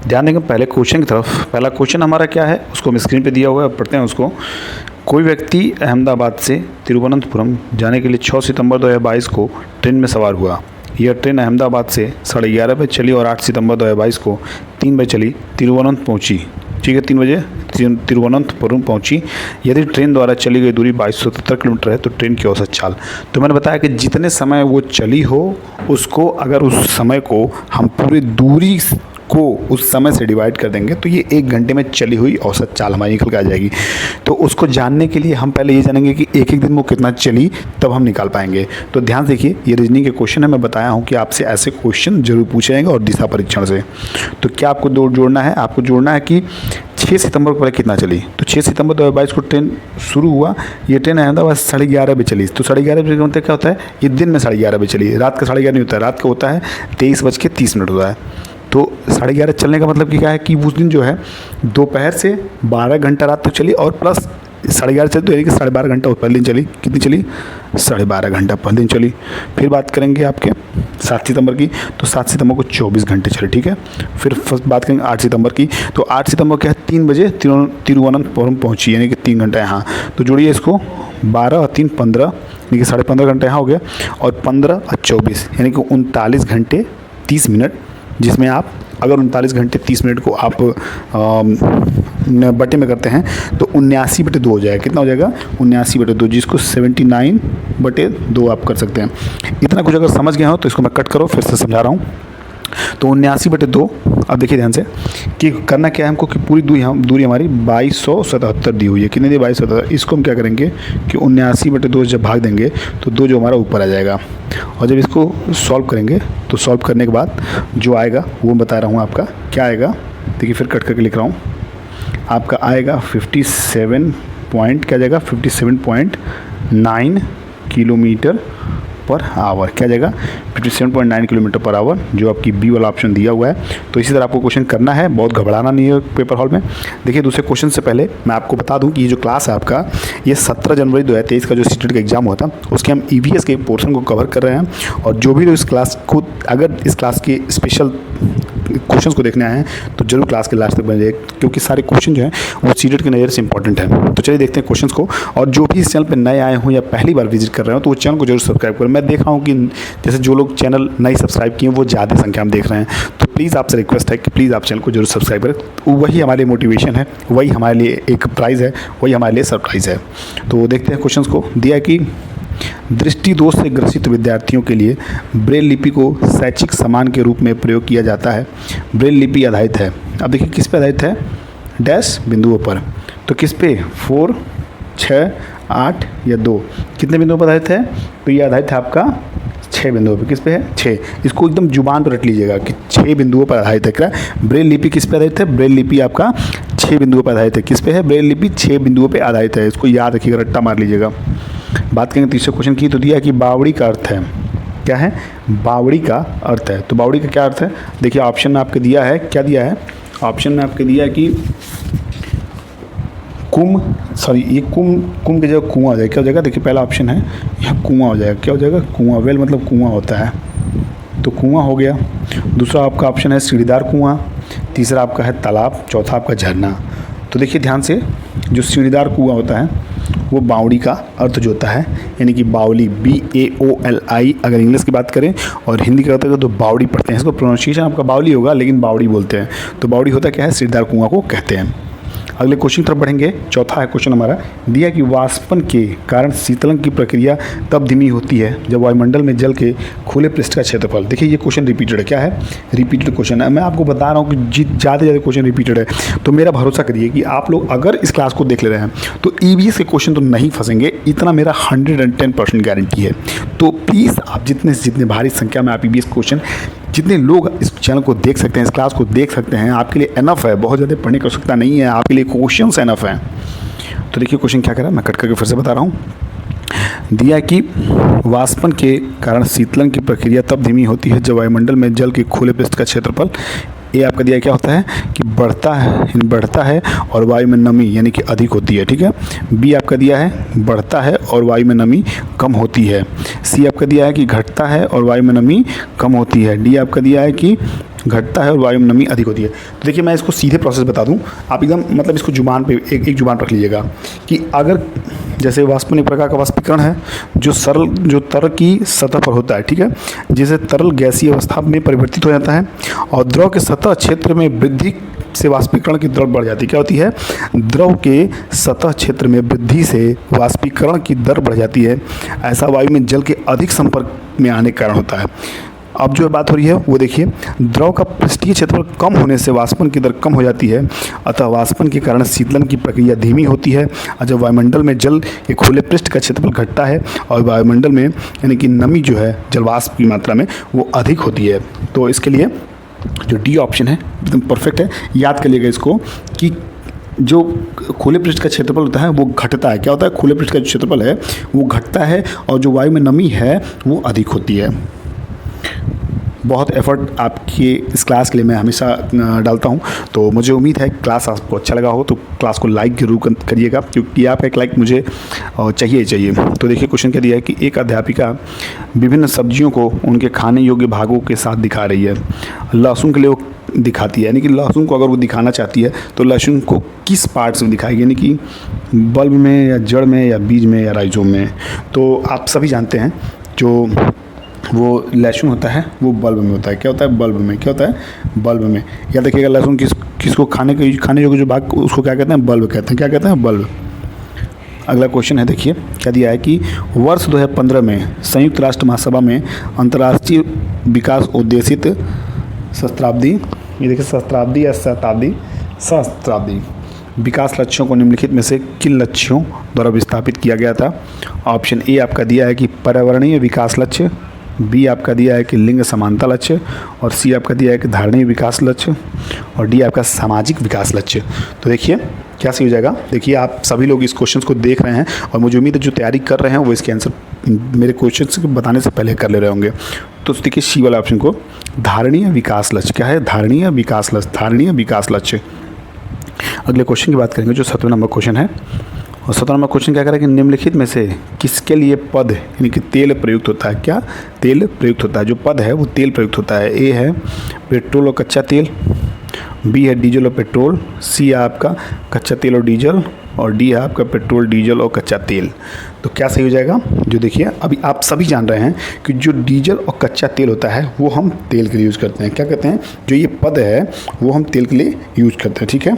ध्यान देंगे पहले क्वेश्चन की तरफ। पहला क्वेश्चन हमारा क्या है उसको हम स्क्रीन पे दिया हुआ है, पढ़ते हैं उसको। कोई व्यक्ति अहमदाबाद से तिरुवनंतपुरम जाने के लिए 6 सितंबर 2022 को ट्रेन में सवार हुआ। यह ट्रेन अहमदाबाद से 11:30 बजे चली और 8 सितंबर 2022 को 3 बजे चली तिरुवनंत पहुंची। ठीक है, 3 बजे तिरुवनंतपुरम पहुंची। यदि ट्रेन द्वारा चली गई दूरी 2273 किलोमीटर है तो ट्रेन की औसत चाल। तो मैंने बताया कि जितने समय वो चली हो उसको, अगर उस समय को हम पूरी दूरी को उस समय से डिवाइड कर देंगे तो ये 1 घंटे में चली हुई औसत चाल हमारी निकल के आ जाएगी। तो उसको जानने के लिए हम पहले ये जानेंगे कि एक एक दिन वो कितना चली, तब हम निकाल पाएंगे। तो ध्यान देखिए, ये रीजनिंग के क्वेश्चन है। मैं बताया हूँ कि आपसे ऐसे क्वेश्चन जरूर पूछे जाएंगे और दिशा परीक्षण से। तो क्या आपको जोड़ना है? आपको जोड़ना है कि 6 सितंबर को पहले कितना चली। तो 6 सितंबर 2022 को ट्रेन शुरू हुआ। ये ट्रेन अहमदाबाद 11:30 बजे चली। तो 11:30 बजे का मतलब क्या होता है? ये दिन में 11:30 बजे चली, रात का 11:30 नहीं होता है, रात का होता है 23:30 होता है। तो 11:30 चलने का मतलब कि क्या है कि उस दिन जो है दोपहर से 12 घंटा रात तक चली और प्लस 11:30 चली, तो यानी कि 12.5 घंटा पहले दिन चली। कितनी चली? 12.5 घंटा पहले दिन चली। फिर बात करेंगे आपके 7 सितंबर की, तो 7 सितंबर को 24 घंटे चली। ठीक है, फिर फर्स्ट बात करेंगे 8 सितंबर की, तो 8 सितंबर क्या है 3 बजे तिरुवनंतपुरम पहुंची, यानी कि 3 घंटा यहाँ। तो जोड़िए इसको, 12 और 3 15, यानी कि 15.5 घंटा यहाँ हो गया, और 15 और 24 यानी कि 39 घंटे 30 मिनट, जिसमें आप अगर 39 घंटे 30 मिनट को आप बटे में करते हैं तो 79/2 हो जाएगा। कितना हो जाएगा? 79/2, जिसको 79/2 आप कर सकते हैं। इतना कुछ अगर समझ गए हो तो इसको मैं कट करो, फिर से समझा रहा हूँ। तो 79/2, अब देखिए ध्यान से कि करना क्या है हमको कि पूरी दूरी हमारी 2277 दी हुई है। कितनी दी? 2277। इसको हम क्या करेंगे कि 79/2 जब भाग देंगे तो 2 जो हमारा ऊपर आ जाएगा, और जब इसको सॉल्व करेंगे तो सॉल्व करने के बाद जो आएगा वो बता रहा हूँ आपका क्या आएगा। देखिए फिर कट करके लिख रहा हूँ, आपका आएगा 57 पॉइंट, क्या जाएगा 57.9 किलोमीटर पर आवर। क्या जाएगा? 57.9 किलोमीटर पर आवर, जो आपकी बी वाला ऑप्शन दिया हुआ है। तो इसी तरह आपको क्वेश्चन करना है, बहुत घबराना नहीं है पेपर हॉल में। देखिए दूसरे क्वेश्चन से पहले मैं आपको बता दूं कि ये जो क्लास है आपका, ये 17 जनवरी 2023 का जो सीटेट का एग्जाम हुआ था उसके हम ईवीएस के पोर्शन को कवर कर रहे हैं। और जो भी इस क्लास को, अगर इस क्लास के स्पेशल क्वेश्चंस को देखने आए हैं तो जरूर क्लास के लास्ट तक बने रहिए, क्योंकि सारे क्वेश्चन जो हैं वो सीटेट की नज़र से इंपॉर्टेंट है। तो चलिए देखते हैं क्वेश्चंस को। और जो भी इस चैनल पे नए आए हों या पहली बार विजिट कर रहे हो तो वो चैनल को जरूर सब्सक्राइब करें। मैं देखा हूँ कि जैसे जो लोग चैनल नहीं सब्सक्राइब किए वो ज़्यादा संख्या में देख रहे हैं, तो प्लीज़ आपसे रिक्वेस्ट है कि प्लीज़ आप चैनल को जरूर सब्सक्राइब करें। वही हमारे लिए मोटिवेशन है, वही हमारे लिए एक प्राइज़ है, वही हमारे लिए सरप्राइज़ है। तो देखते हैं क्वेश्चन को। दिया कि दृष्टि दोष से ग्रसित विद्यार्थियों के लिए ब्रेल लिपि को शैक्षिक सामान के रूप में प्रयोग किया जाता है। ब्रेल लिपि आधारित है, अब देखिए किस पे आधारित है? डैश बिंदुओं पर। तो किस पे? 4, 6, 8 या 2, कितने बिंदुओं पर आधारित है? तो ये आधारित है आपका 6 बिंदुओं पे। किस पे है? 6। इसको एकदम जुबान पर रट लीजिएगा कि 6 बिंदुओं पर आधारित है। क्या? ब्रेल लिपि किस पे आधारित है? ब्रेल लिपि आपका 6 बिंदुओं पर आधारित है। किस पे है? ब्रेल लिपि 6 बिंदुओं पर आधारित है। इसको याद रखिएगा, रट्टा मार लीजिएगा। बात करेंगे तीसरे क्वेश्चन की, तो दिया कि बावड़ी का अर्थ है। क्या है? बावड़ी का अर्थ है। तो बावड़ी का क्या अर्थ है? देखिए ऑप्शन में आपके दिया है, क्या दिया है? ऑप्शन में आपके दिया है कि ये कुम की जगह कुआं हो जाएगा। क्या हो जाएगा? देखिए पहला ऑप्शन है यह कुआं हो जाएगा। क्या हो जाएगा? कुआं। वेल मतलब कुआं होता है, तो कुआं हो गया। दूसरा आपका ऑप्शन है सीढ़ीदार कुआं। तीसरा आपका है तालाब। चौथा आपका झरना। तो देखिए ध्यान से, जो सीढ़ीदार कुआं होता है वो बावड़ी का अर्थ जो होता है, यानी कि बावली, BAOLI अगर इंग्लिश की बात करें, और हिंदी की बात करें तो बावड़ी पढ़ते हैं। इसको प्रोनाउंसिएशन आपका बावली होगा लेकिन बावड़ी बोलते हैं। तो बावड़ी होता क्या है? सीढ़ीदार कुआं को कहते हैं। अगले क्वेश्चन की तरफ बढ़ेंगे। चौथा है क्वेश्चन हमारा, दिया कि वाष्पन के कारण शीतलन की प्रक्रिया तब धीमी होती है जब वायुमंडल में जल के खुले पृष्ठ का क्षेत्रफल। देखिए ये क्वेश्चन रिपीटेड है। क्या है? रिपीटेड क्वेश्चन है। मैं आपको बता रहा हूँ कि ज़्यादा से ज़्यादा क्वेश्चन रिपीटेड है, तो मेरा भरोसा करिए कि आप लोग अगर इस क्लास को देख ले रहे हैं तो ईवीएस के क्वेश्चन तो नहीं फंसेंगे, इतना मेरा 110% गारंटी है। तो प्लीज़ आप जितने से जितने भारी संख्या में आप ईवीएस क्वेश्चन, जितने लोग इस चैनल को देख सकते हैं, इस क्लास को देख सकते हैं, आपके लिए एनफ है। बहुत ज़्यादा पढ़ने की आवश्यकता नहीं है, आपके लिए क्वेश्चंस एनफ हैं। तो देखिए क्वेश्चन क्या करा, मैं कट करके फिर से बता रहा हूँ। दिया कि वाष्पन के कारण शीतलन की प्रक्रिया तब धीमी होती है जब वायुमंडल में जल के खुले पृष्ठ का क्षेत्रफल, ये आपका दिया क्या होता है कि बढ़ता है और वायु में नमी यानी कि अधिक होती है। ठीक है। बी आपका दिया है बढ़ता है और वायु में नमी कम होती है। सी आपका दिया है कि घटता है और वायु में नमी कम होती है। डी आपका दिया है कि घटता है और वायु में नमी अधिक होती है। तो देखिए मैं इसको सीधे प्रोसेस बता दूं, आप एकदम मतलब इसको जुबान पे एक जुबान रख लीजिएगा कि अगर जैसे वाष्पन एक प्रकार का वाष्पीकरण है जो तरल की सतह पर होता है, ठीक है, जिसे तरल गैसीय अवस्था में परिवर्तित हो जाता है और द्रव के सतह क्षेत्र में वृद्धि से वाष्पीकरण की दर बढ़ जाती है। क्या होती है? द्रव के सतह क्षेत्र में वृद्धि से वाष्पीकरण की दर बढ़ जाती है। ऐसा वायु में जल के अधिक संपर्क में आने के कारण होता है। अब जो बात हो रही है वो देखिए, द्रव का पृष्ठीय क्षेत्रफल कम होने से वाष्पन की दर कम हो जाती है, अतः वाष्पन के कारण शीतलन की प्रक्रिया धीमी होती है। और जब वायुमंडल में जल के खुले पृष्ठ का क्षेत्रफल घटता है और वायुमंडल में यानी कि नमी जो है जलवाष्प की मात्रा में वो अधिक होती है। तो इसके लिए जो डी ऑप्शन है एकदम परफेक्ट है। याद करिएगा इसको कि जो खुले पृष्ठ का क्षेत्रफल होता है वो घटता है। क्या होता है? खुले पृष्ठ का जो क्षेत्रफल है वो घटता है और जो वायु में नमी है वो अधिक होती है। बहुत एफर्ट आपके इस क्लास के लिए मैं हमेशा डालता हूं, तो मुझे उम्मीद है क्लास आपको अच्छा लगा हो। तो क्लास को लाइक जरूर करिएगा, क्योंकि आपका एक लाइक मुझे चाहिए। तो देखिए क्वेश्चन क्या दिया है कि एक अध्यापिका विभिन्न सब्जियों को उनके खाने योग्य भागों के साथ दिखा रही है। लहसुन के लिए वो दिखाती है, यानी कि लहसुन को अगर वो दिखाना चाहती है तो लहसुन को किस पार्ट से दिखाएगी, यानी कि बल्ब में या जड़ में या बीज में या राइजोम में। तो आप सभी जानते हैं जो वो लहसुन होता है वो बल्ब में होता है। क्या होता है? बल्ब में। क्या होता है? बल्ब में। या देखिएगा लहसुन किसको खाने योग्य जो भाग उसको क्या कहते हैं? बल्ब कहते हैं। क्या कहते हैं? बल्ब। अगला क्वेश्चन है, देखिए क्या दिया है कि वर्ष 2015 में संयुक्त राष्ट्र महासभा में अंतर्राष्ट्रीय विकास उद्देशित सहस्त्राब्दी, ये देखिए सहस्त्राब्दी या सहस्त्राब्दी विकास लक्ष्यों को निम्नलिखित में से किन लक्ष्यों द्वारा विस्थापित किया गया था? ऑप्शन ए आपका दिया है कि पर्यावरणीय विकास लक्ष्य, बी आपका दिया है कि लिंग समानता लक्ष्य, और सी आपका दिया है कि धारणीय विकास लक्ष्य, और डी आपका सामाजिक विकास लक्ष्य। तो देखिए क्या सही हो जाएगा। देखिए आप सभी लोग इस क्वेश्चन को देख रहे हैं और मुझे उम्मीद है जो तैयारी कर रहे हैं वो इसके आंसर मेरे क्वेश्चन बताने से पहले कर ले रहे होंगे। तो देखिए सी वाला ऑप्शन को धारणीय विकास लक्ष्य। क्या है? धारणीय विकास लक्ष्य। धारणीय विकास लक्ष्य। अगले क्वेश्चन की बात करेंगे जो 7वां नंबर क्वेश्चन है, और 7वां नंबर क्वेश्चन क्या कह रहा है कि निम्नलिखित में से किसके लिए पद यानी कि तेल प्रयुक्त होता है? क्या? तेल प्रयुक्त होता है। जो पद है वो तेल प्रयुक्त होता है। ए है पेट्रोल और कच्चा तेल, बी है डीजल और पेट्रोल, सी है आपका कच्चा तेल और डीजल, और डी है आपका पेट्रोल डीजल और कच्चा तेल। तो क्या सही हो जाएगा? जो देखिए अभी आप सभी जान रहे हैं कि जो डीजल और कच्चा तेल होता है वो हम तेल के लिए यूज़ करते हैं। क्या कहते हैं? जो ये पद है वो हम तेल के लिए यूज़ करते हैं। ठीक है,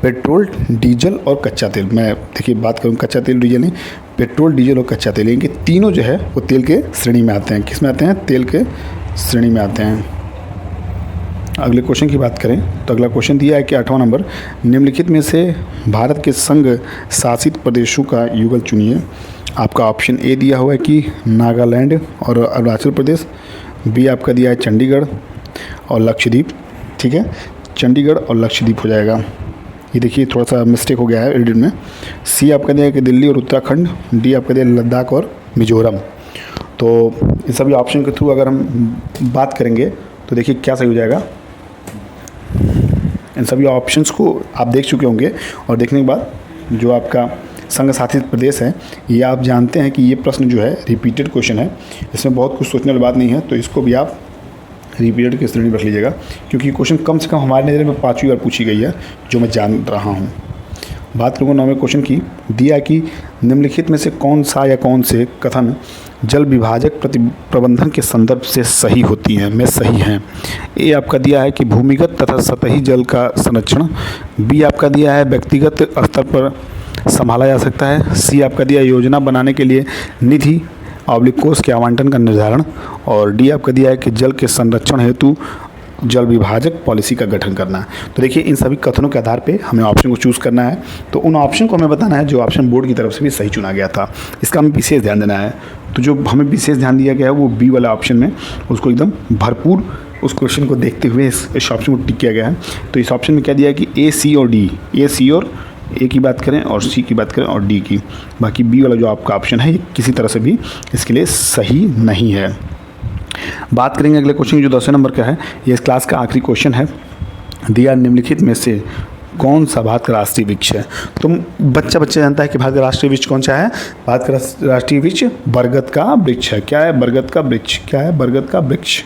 पेट्रोल डीजल और कच्चा तेल। मैं देखिए बात करूँ कच्चा तेल डीजल नहीं, पेट्रोल डीजल और कच्चा तेल, इनके तीनों जो है वो तेल के श्रेणी में आते हैं। किस में आते हैं? तेल के श्रेणी में आते हैं। अगले क्वेश्चन की बात करें तो अगला क्वेश्चन दिया है कि 8वां नंबर, निम्नलिखित में से भारत के संघ शासित प्रदेशों का युगल चुनिए। आपका ऑप्शन ए दिया हुआ है कि नागालैंड और अरुणाचल प्रदेश, बी आपका दिया है चंडीगढ़ और लक्षद्वीप। ठीक है, चंडीगढ़ और लक्षद्वीप हो जाएगा। ये देखिए थोड़ा सा मिस्टेक हो गया है एडिट में। सी आपका दिया है कि दिल्ली और उत्तराखंड, डी आपका दिया है लद्दाख और मिजोरम। तो इन सभी ऑप्शन के थ्रू अगर हम बात करेंगे तो देखिए क्या सही हो जाएगा। इन सभी ऑप्शंस को आप देख चुके होंगे, और देखने के बाद जो आपका संघ शासित प्रदेश है ये आप जानते हैं कि ये प्रश्न जो है रिपीटेड क्वेश्चन है, इसमें बहुत कुछ सोचने वाली बात नहीं है। तो इसको भी आप रिपीटेड की श्रेणी में रख लीजिएगा, क्योंकि क्वेश्चन कम से कम हमारे नज़र में 5वीं बार पूछी गई है जो मैं जान रहा हूँ। बात करूँगा 9वें क्वेश्चन की। दिया कि निम्नलिखित में से कौन सा या कौन से कथन जल विभाजक प्रबंधन के संदर्भ से सही होती हैं में सही हैं? ए आपका दिया है कि भूमिगत तथा सतही जल का संरक्षण, बी आपका दिया है व्यक्तिगत स्तर पर संभाला जा सकता है, सी आपका दिया योजना बनाने के लिए निधि कोष के आवंटन का निर्धारण, और डी आपका दिया है कि जल के संरक्षण हेतु जल विभाजक पॉलिसी का गठन करना है। तो देखिए इन सभी कथनों के आधार पे हमें ऑप्शन को चूज़ करना है। तो उन ऑप्शन को हमें बताना है जो ऑप्शन बोर्ड की तरफ से भी सही चुना गया था, इसका हमें विशेष ध्यान देना है। तो जो हमें विशेष ध्यान दिया गया है वो बी वाला ऑप्शन में, उसको एकदम भरपूर उस क्वेश्चन को देखते हुए इस ऑप्शन को टिक किया गया है। तो इस ऑप्शन में क्या दिया है कि ए, सी और डी, ए, सी और ए की बात करें और सी की बात करें और डी की, बाकी बी वाला जो आपका ऑप्शन है ये किसी तरह से भी इसके लिए सही नहीं है। बात करेंगे अगले क्वेश्चन की जो 10वें नंबर का है, ये इस क्लास का आखिरी क्वेश्चन है। दिया निम्नलिखित में से कौन सा भारत का राष्ट्रीय वृक्ष है? तो बच्चा जानता है कि भारत का राष्ट्रीय वृक्ष कौन सा है? भारत का राष्ट्रीय वृक्ष बरगद का वृक्ष है। क्या है? बरगद का वृक्ष। क्या है? बरगद का वृक्ष।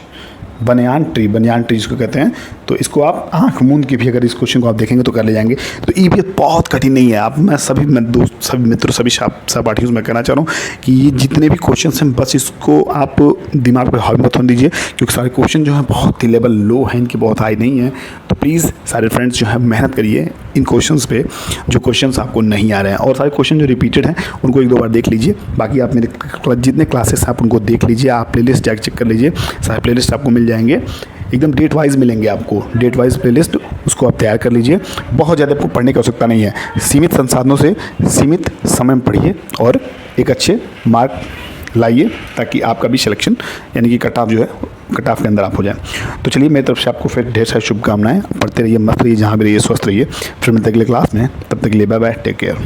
बनियान ट्री जिसको कहते हैं। तो इसको आप आंख मूंद के भी अगर इस क्वेश्चन को आप देखेंगे तो कर ले जाएंगे। तो ईवीएस बहुत कठिन नहीं है। आप मैं सभी मित्रों सभी सहपाठियों से मैं कहना चाह रहा हूँ कि ये जितने भी क्वेश्चन हैं बस इसको आप दिमाग पर हावी मत होने दीजिए, क्योंकि सारे क्वेश्चन जो हैं बहुत ही लेवल लो हैं, इनकी बहुत हाई नहीं है। तो प्लीज़ सारे फ्रेंड्स जो है मेहनत करिए इन क्वेश्चंस पे जो क्वेश्चंस आपको नहीं आ रहे हैं, और सारे क्वेश्चन जो रिपीटेड हैं उनको एक दो बार देख लीजिए। बाकी आप मेरे जितने क्लासेस हैं आप उनको देख लीजिए, आप प्लेलिस्ट जाकर चेक कर लीजिए, सारे प्लेलिस्ट आपको मिल जाएंगे, एकदम डेट वाइज मिलेंगे आपको, डेट वाइज प्लेलिस्ट, उसको आप तैयार कर लीजिए। बहुत ज़्यादा आपको पढ़ने की आवश्यकता नहीं है, सीमित संसाधनों से सीमित समय में पढ़िए और एक अच्छे मार्क लाइए, ताकि आपका भी सिलेक्शन यानी कि कट ऑफ जो है कट ऑफ के अंदर आप हो जाए। तो चलिए मेरी तरफ से आपको फिर ढेर सारी शुभकामनाएं, पढ़ते रहिए, मस्त रहिए, जहाँ भी रहिए, स्वस्थ रहिए। फिर मिलते अगले क्लास में, तब तक के लिए बाय बाय, टेक केयर।